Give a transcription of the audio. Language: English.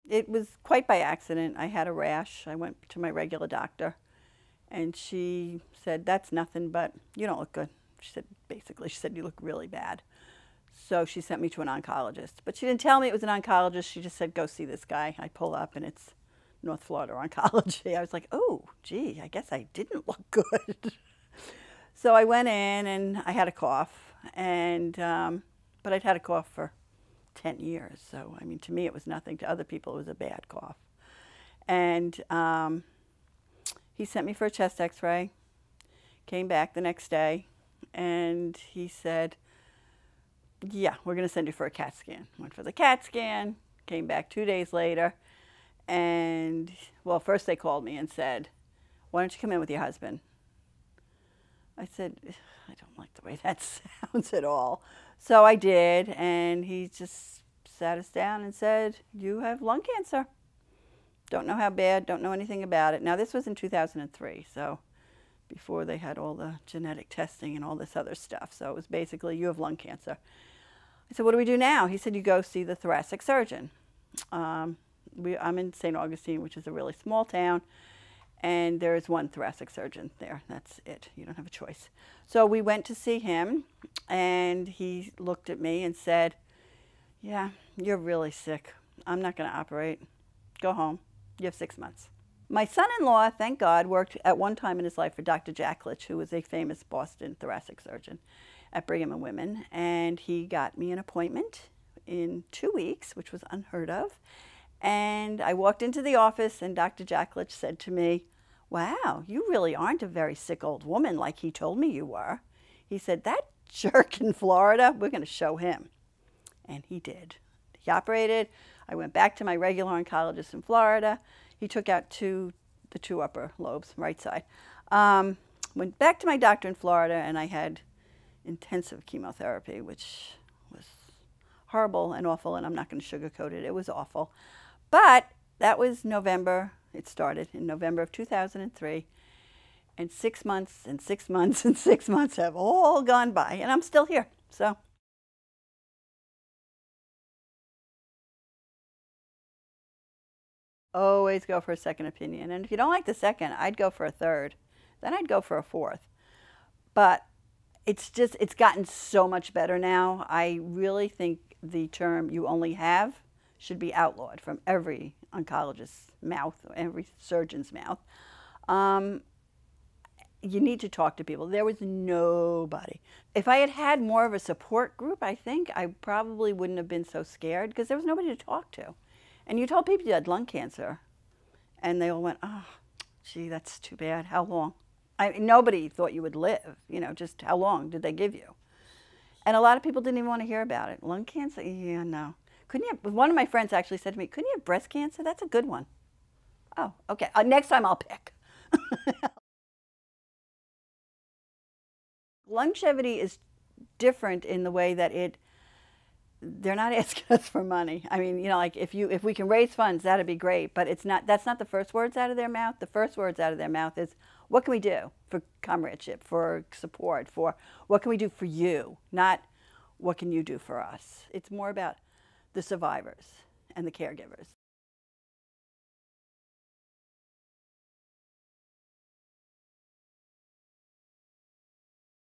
It was quite by accident. I had a rash. I went to my regular doctor, and she said, "That's nothing, but you don't look good." She said, basically, she said, "You look really bad." So she sent me to an oncologist. But she didn't tell me it was an oncologist. She just said, "Go see this guy." I pull up, and it's North Florida Oncology. I was like, "Oh, gee, I guess I didn't look good." So I went in, and I had a cough, and but I'd had a cough for 10 years. So, I mean, to me, it was nothing. To other people, it was a bad cough. And he sent me for a chest x-ray, came back the next day, and he said, "Yeah, we're going to send you for a CAT scan." Went for the CAT scan, came back 2 days later, and, well, first they called me and said, "Why don't you come in with your husband?" I said, "I don't like the way that sounds at all." So I did, and he just sat us down and said, "You have lung cancer. Don't know how bad, don't know anything about it." Now, this was in 2003, so before they had all the genetic testing and all this other stuff. So it was basically, "You have lung cancer." I said, "What do we do now?" He said, "You go see the thoracic surgeon." I'm in St. Augustine, which is a really small town, and there is one thoracic surgeon there. That's it. You don't have a choice. So we went to see him, and he looked at me and said, "Yeah, you're really sick. I'm not going to operate. Go home. You have 6 months." My son-in-law, thank God, worked at one time in his life for Dr. Jacklich, who was a famous Boston thoracic surgeon at Brigham and Women, and he got me an appointment in 2 weeks, which was unheard of. And I walked into the office, and Dr. Jacklich said to me, "Wow, you really aren't a very sick old woman like he told me you were." He said, "That jerk in Florida, we're going to show him." And he did. He operated. I went back to my regular oncologist in Florida. He took out the two upper lobes, right side. Went back to my doctor in Florida, and I had intensive chemotherapy, which was horrible and awful, and I'm not going to sugarcoat it. It was awful. But that was November. It started in November of 2003. And 6 months and 6 months and 6 months have all gone by, and I'm still here. So. Always go for a second opinion. And if you don't like the second, I'd go for a third. Then I'd go for a fourth. But it's gotten so much better now. I really think the term "you only have" should be outlawed from every oncologist's mouth, every surgeon's mouth. You need to talk to people. There was nobody. If I had had more of a support group, I think I probably wouldn't have been so scared, because there was nobody to talk to. And you told people you had lung cancer, and they all went, "Oh, gee, that's too bad. How long?" Nobody thought you would live, just how long did they give you? And a lot of people didn't even want to hear about it. Lung cancer? Yeah, no. Couldn't you have, one of my friends actually said to me, "Couldn't you have breast cancer? That's a good one." Oh, okay. Next time I'll pick. LUNGevity is different in the way that they're not asking us for money. I mean, like if we can raise funds, that'd be great, but that's not the first words out of their mouth. The first words out of their mouth is, "What can we do for comradeship, for support, for what can we do for you?" Not, "What can you do for us?" It's more about the survivors and the caregivers.